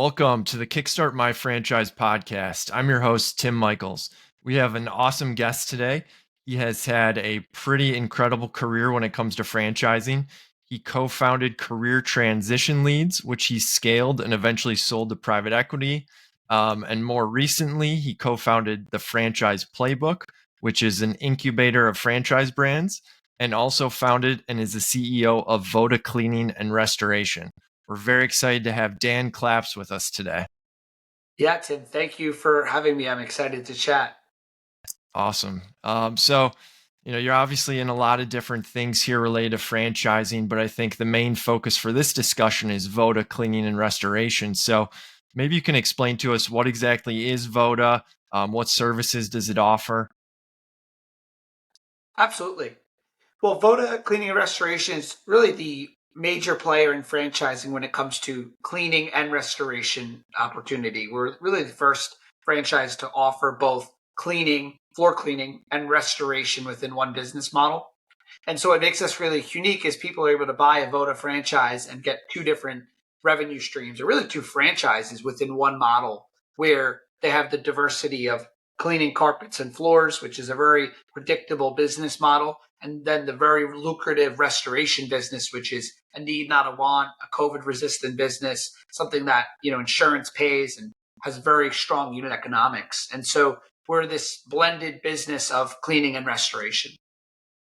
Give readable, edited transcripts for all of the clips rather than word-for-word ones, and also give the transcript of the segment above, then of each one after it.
Welcome to the Kickstart My Franchise podcast. I'm your host, Tim Michaels. We have an awesome guest today. He has had a pretty incredible career when it comes to franchising. He co-founded Career Transition Leads, which he scaled and eventually sold to private equity. And more recently, he co-founded the Franchise Playbook, which is an incubator of franchise brands, and also founded and is the CEO of Voda Cleaning and Restoration. We're very excited to have Dan Claps with us today. Yeah, Tim, thank you for having me. I'm excited to chat. Awesome. You're obviously in a lot of different things here related to franchising, but I think the main focus for this discussion is Voda Cleaning and Restoration. So maybe you can explain to us what exactly is Voda, what services does it offer? Absolutely. Well, Voda Cleaning and Restoration is really the major player in franchising when it comes to cleaning and restoration opportunity. We're really the first franchise to offer both cleaning, floor cleaning, and restoration within one business model. And so what makes us really unique is people are able to buy a Voda franchise and get two different revenue streams, or really two franchises within one model, where they have the diversity of cleaning carpets and floors, which is a very predictable business model, and then the very lucrative restoration business, which is a need, not a want, a COVID-resistant business, something that insurance pays and has very strong unit economics. And so we're this blended business of cleaning and restoration.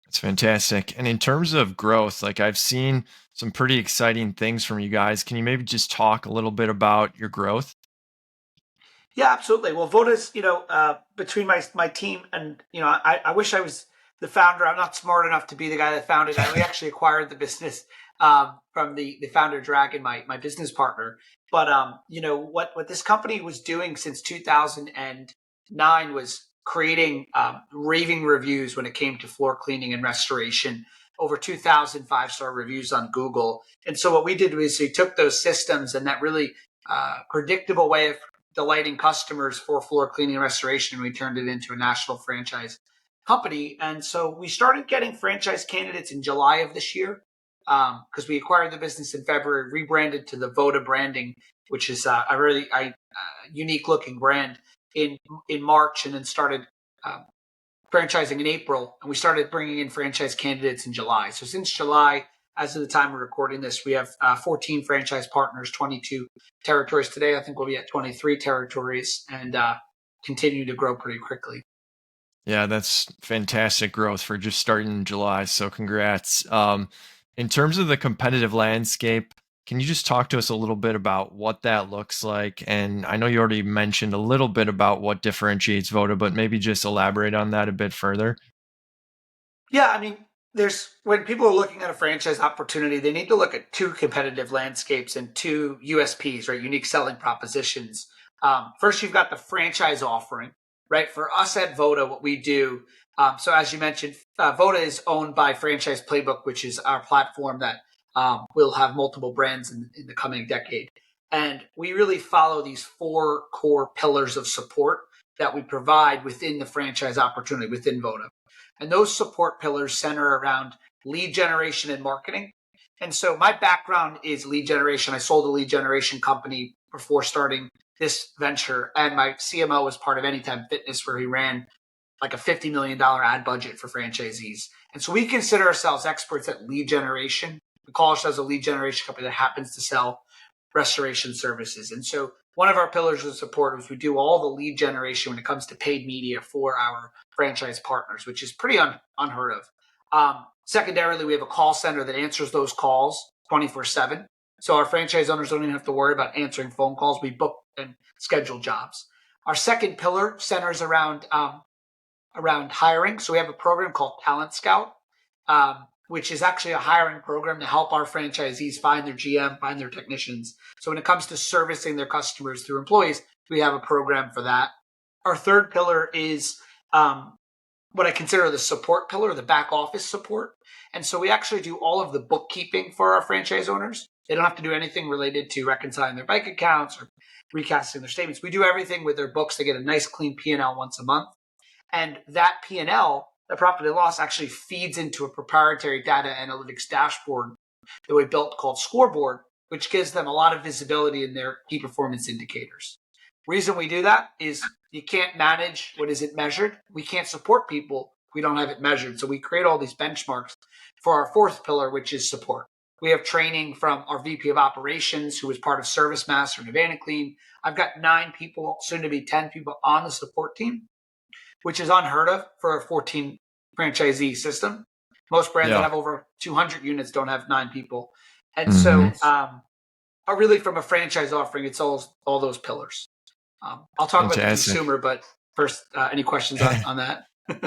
That's fantastic. And in terms of growth, like I've seen some pretty exciting things from you guys. Can you maybe just talk a little bit about your growth? Yeah, absolutely. Well, Voda's, between my team and, I wish I was the founder. I'm not smart enough to be the guy that founded it. We actually acquired the business from the founder, Dragon, my business partner. But, what this company was doing since 2009 was creating raving reviews when it came to floor cleaning and restoration, over 2,000 five-star reviews on Google. And so what we did was we took those systems and that really predictable way of delighting customers for floor cleaning and restoration, and we turned it into a national franchise company. And so we started getting franchise candidates in July of this year because we acquired the business in February, rebranded to the Voda branding, which is a really unique looking brand in March, and then started franchising in April. And we started bringing in franchise candidates in July. So since July, as of the time we're recording this, we have 14 franchise partners, 22 territories. Today, I think we'll be at 23 territories and continue to grow pretty quickly. Yeah, that's fantastic growth for just starting in July. So congrats. In terms of the competitive landscape, can you just talk to us a little bit about what that looks like? And I know you already mentioned a little bit about what differentiates Voda, but maybe just elaborate on that a bit further. Yeah, I mean, when people are looking at a franchise opportunity, they need to look at two competitive landscapes and two USPs, right? Unique selling propositions. First, you've got the franchise offering, right? For us at Voda, what we do, so as you mentioned, Voda is owned by Franchise Playbook, which is our platform that will have multiple brands in the coming decade. And we really follow these four core pillars of support that we provide within the franchise opportunity within Voda. And those support pillars center around lead generation and marketing. And so my background is lead generation. I sold a lead generation company before starting this venture. And my CMO was part of Anytime Fitness, where he ran like a $50 million ad budget for franchisees. And so we consider ourselves experts at lead generation. We call ourselves a lead generation company that happens to sell restoration services. And so one of our pillars of support is we do all the lead generation when it comes to paid media for our franchise partners, which is pretty unheard of. Secondarily, we have a call center that answers those calls 24/7. So our franchise owners don't even have to worry about answering phone calls. We book and schedule jobs. Our second pillar centers around hiring. So we have a program called Talent Scout, which is actually a hiring program to help our franchisees find their GM, find their technicians. So when it comes to servicing their customers through employees, we have a program for that. Our third pillar is what I consider the support pillar, the back office support. And so we actually do all of the bookkeeping for our franchise owners. They don't have to do anything related to reconciling their bank accounts or recasting their statements. We do everything with their books. They get a nice clean P&L once a month. And that P&L, the profit and loss, actually feeds into a proprietary data analytics dashboard that we built called Scoreboard, which gives them a lot of visibility in their key performance indicators. Reason we do that is you can't manage what isn't measured. We can't support people if we don't have it measured. So we create all these benchmarks for our fourth pillar, which is support. We have training from our VP of operations, who is part of Service Master and Voda Clean. I've got 9 people, soon to be 10 people on the support team, which is unheard of for a 14 franchisee system. Most brands that Yeah. have over 200 units don't have 9 people. And Hmm. so, really, from a franchise offering, it's all those pillars. I'll talk about the Fantastic. consumer, but first, any questions on that?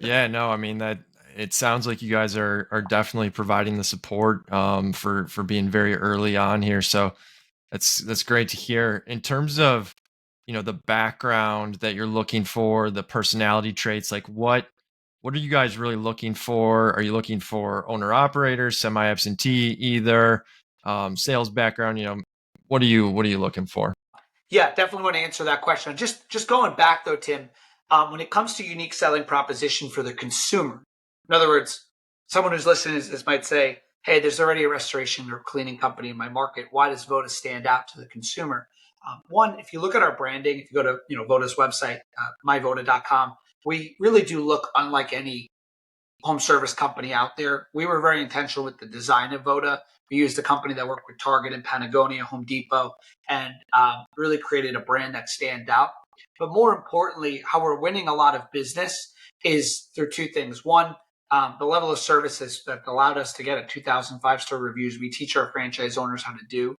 Yeah, no, I mean that it sounds like you guys are definitely providing the support for being very early on here. So that's great to hear. In terms of, the background that you're looking for, the personality traits, like what are you guys really looking for? Are you looking for owner operators, semi absentee, either sales background, what are you looking for? Yeah, definitely want to answer that question. Just going back though, Tim, when it comes to unique selling proposition for the consumer, in other words, someone who's listening to this might say, "Hey, there's already a restoration or cleaning company in my market. Why does Voda stand out to the consumer?" One, if you look at our branding, if you go to Voda's website, myvoda.com, we really do look unlike any home service company out there. We were very intentional with the design of Voda. We used a company that worked with Target and Patagonia, Home Depot, and really created a brand that stand out. But more importantly, how we're winning a lot of business is through 2 things. One, the level of services that allowed us to get a 2,000 5-star reviews. We teach our franchise owners how to do.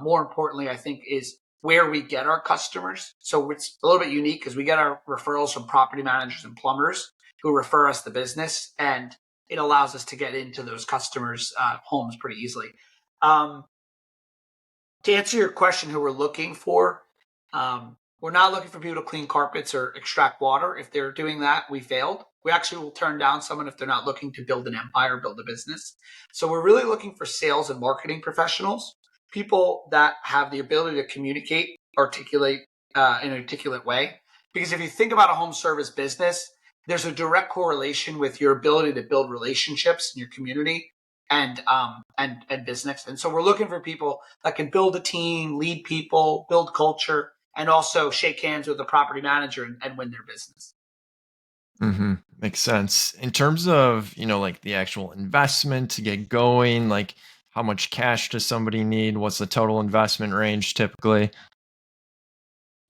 More importantly, I think, is where we get our customers. So it's a little bit unique because we get our referrals from property managers and plumbers who refer us the business, and it allows us to get into those customers' homes pretty easily. Um, to answer your question, who we're looking for, we're not looking for people to clean carpets or extract water. If they're doing that, we failed. We actually will turn down someone if they're not looking to build an empire, build a business. So we're really looking for sales and marketing professionals, people that have the ability to communicate, articulate in an articulate way. Because if you think about a home service business, there's a direct correlation with your ability to build relationships in your community and business. And so we're looking for people that can build a team, lead people, build culture, and also shake hands with the property manager and win their business. Makes sense. In terms of, like the actual investment to get going, like how much cash does somebody need? What's the total investment range typically?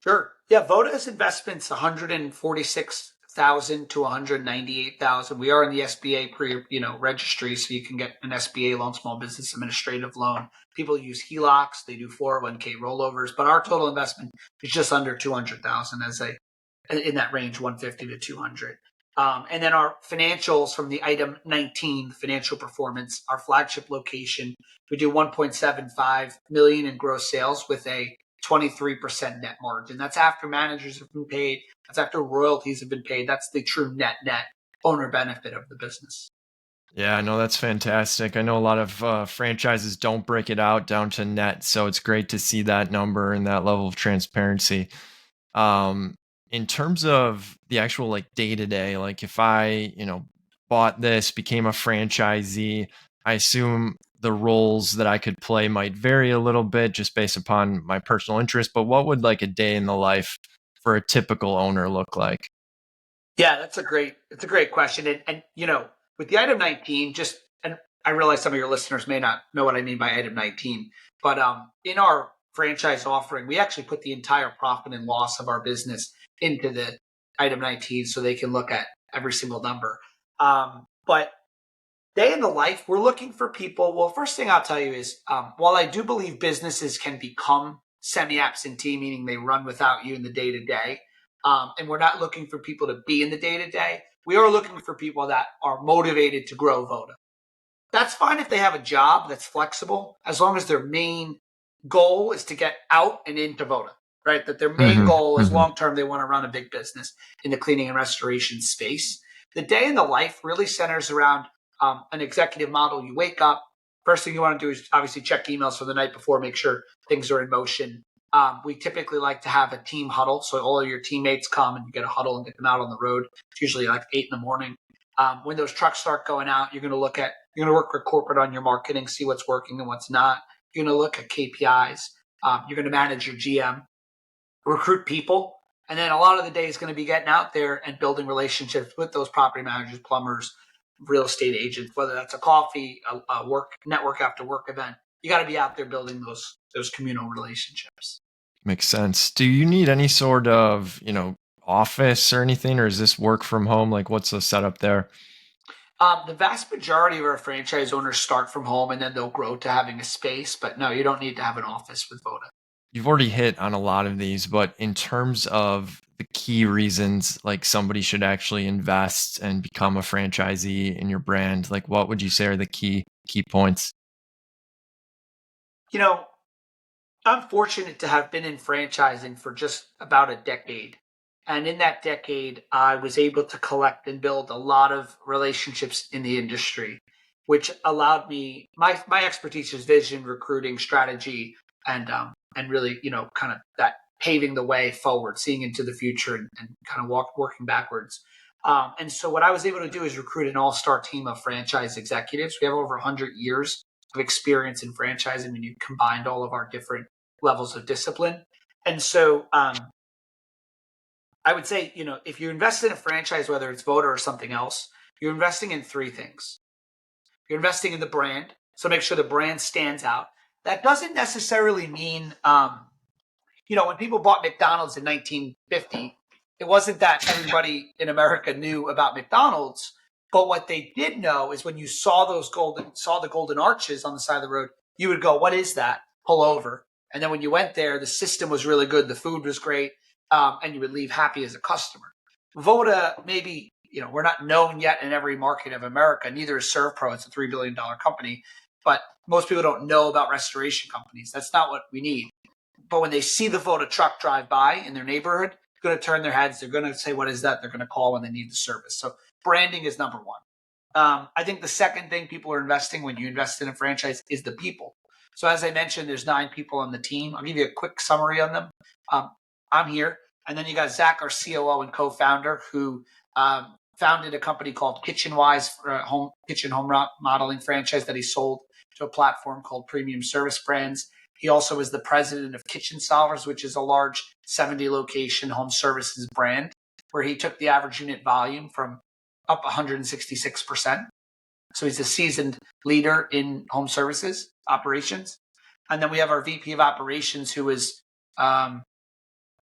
Sure. Yeah, Voda's investment's 146,000 to 198,000. We are in the SBA registry, so you can get an SBA loan, small business administrative loan. People use HELOCs, they do 401k rollovers, but our total investment is just under 200,000 in that range, 150 to 200. And then our financials from the item 19, financial performance, our flagship location, we do 1.75 million in gross sales with a 23% net margin. That's after managers have been paid. That's after royalties have been paid. That's the true net owner benefit of the business. Yeah, I know that's fantastic. I know a lot of franchises don't break it out down to net, so it's great to see that number and that level of transparency. Um, in terms of the actual like day to day, like if I, bought this, became a franchisee, I assume the roles that I could play might vary a little bit just based upon my personal interest. But what would like a day in the life for a typical owner look like? Yeah, it's a great question. And with the item 19, and I realize some of your listeners may not know what I mean by item 19, but in our franchise offering, we actually put the entire profit and loss of our business into the item 19 so they can look at every single number. But day in the life, we're looking for people. Well, first thing I'll tell you is while I do believe businesses can become semi absentee, meaning they run without you in the day to day, and we're not looking for people to be in the day to day, we are looking for people that are motivated to grow Voda. That's fine if they have a job that's flexible, as long as their main goal is to get out and into Voda, right? That their main Hmm. goal is Hmm. long term, they want to run a big business in the cleaning and restoration space. The day in the life really centers around an executive model. You wake up, first thing you want to do is obviously check emails for the night before, make sure things are in motion. We typically like to have a team huddle. So all of your teammates come and you get a huddle and get them out on the road. It's usually like 8 in the morning. When those trucks start going out, you're going to work with corporate on your marketing, see what's working and what's not. You're going to look at KPIs. You're going to manage your GM, recruit people. And then a lot of the day is going to be getting out there and building relationships with those property managers, plumbers, real estate agents, whether that's a coffee, a work network after work event. You got to be out there building those communal relationships. Makes sense. Do you need any sort of, office or anything, or is this work from home? Like, what's the setup there? The vast majority of our franchise owners start from home and then they'll grow to having a space. But no, you don't need to have an office with Voda. You've already hit on a lot of these, but in terms of the key reasons, like somebody should actually invest and become a franchisee in your brand, like what would you say are the key points? You know, I'm fortunate to have been in franchising for just about a decade. And in that decade, I was able to collect and build a lot of relationships in the industry, which allowed me my expertise is vision, recruiting, strategy, and really, kind of that paving the way forward, seeing into the future and kind of working backwards. And so what I was able to do is recruit an all-star team of franchise executives. We have over 100 years of experience in franchising when you combined all of our different levels of discipline. And so I would say, if you invest in a franchise, whether it's Voda or something else, you're investing in three things. You're investing in the brand. So make sure the brand stands out. That doesn't necessarily mean, when people bought McDonald's in 1950, it wasn't that everybody in America knew about McDonald's. But what they did know is when you saw the golden arches on the side of the road, you would go, "What is that?" Pull over. And then when you went there, the system was really good, the food was great, and you would leave happy as a customer. Voda, maybe, we're not known yet in every market of America. Neither is ServPro. It's a $3 billion company. But most people don't know about restoration companies. That's not what we need. But when they see the Voda truck drive by in their neighborhood, they're going to turn their heads. They're going to say, "What is that?" They're going to call when they need the service. So branding is number one. I think the second thing people are investing when you invest in a franchise is the people. So as I mentioned, there's 9 people on the team. I'll give you a quick summary on them. Um, I'm here. And then you got Zach, our COO and co-founder, who founded a company called KitchenWise, for a home modeling franchise that he sold to a platform called Premium Service Brands. He also is the president of Kitchen Solvers, which is a large 70 location home services brand, where he took the average unit volume from up 166%. So he's a seasoned leader in home services operations. And then we have our VP of operations, who is part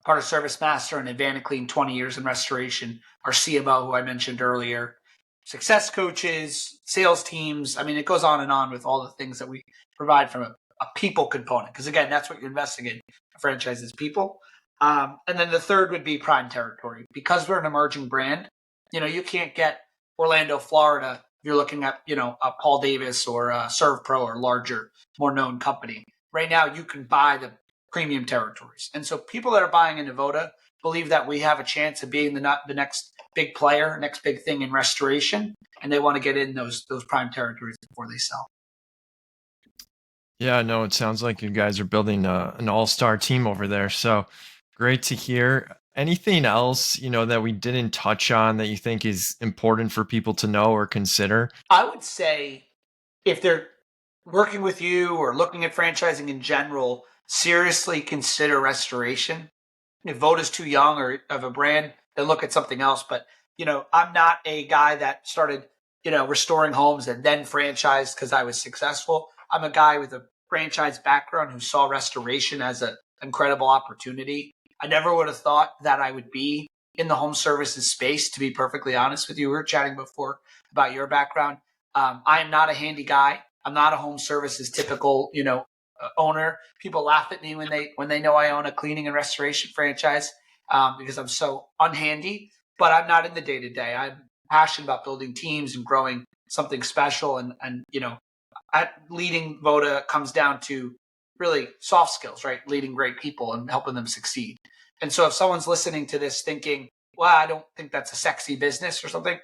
of Service Master and Advantage Clean, 20 years in restoration. Our CMO, who I mentioned earlier, success coaches, sales teams. I mean, it goes on and on with all the things that we provide from a people component. Because again, that's what you're investing in. A franchise is people. And then the third would be prime territory. Because we're an emerging brand, you can't get Orlando, Florida. If you're looking at, a Paul Davis or a ServPro or larger, more known company. Right now, you can buy the premium territories. And so people that are buying into Voda believe that we have a chance of being the next big player, next big thing in restoration, and they want to get in those prime territories before they sell. Yeah, no, it sounds like you guys are building an all-star team over there. So great to hear. Anything else, that we didn't touch on that you think is important for people to know or consider? I would say if they're working with you or looking at franchising in general, seriously consider restoration. If Voda's too young or of a brand, then look at something else. But, I'm not a guy that started, restoring homes and then franchised because I was successful. I'm a guy with a franchise background who saw restoration as an incredible opportunity. I never would have thought that I would be in the home services space, to be perfectly honest with you. We were chatting before about your background. I am not a handy guy. I'm not a home services typical, owner. People laugh at me when they know I own a cleaning and restoration franchise because I'm so unhandy. But I'm not in the day to day. I'm passionate about building teams and growing something special. And leading Voda comes down to really soft skills, right? Leading great people and helping them succeed. And so if someone's listening to this thinking, "Well, I don't think that's a sexy business or something,"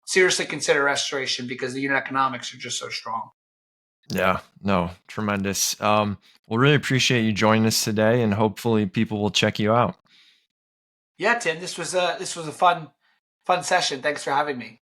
seriously consider restoration because the unit economics are just so strong. Yeah, no, tremendous. We'll really appreciate you joining us today, and hopefully people will check you out. Yeah, Tim, this was a fun session. Thanks for having me.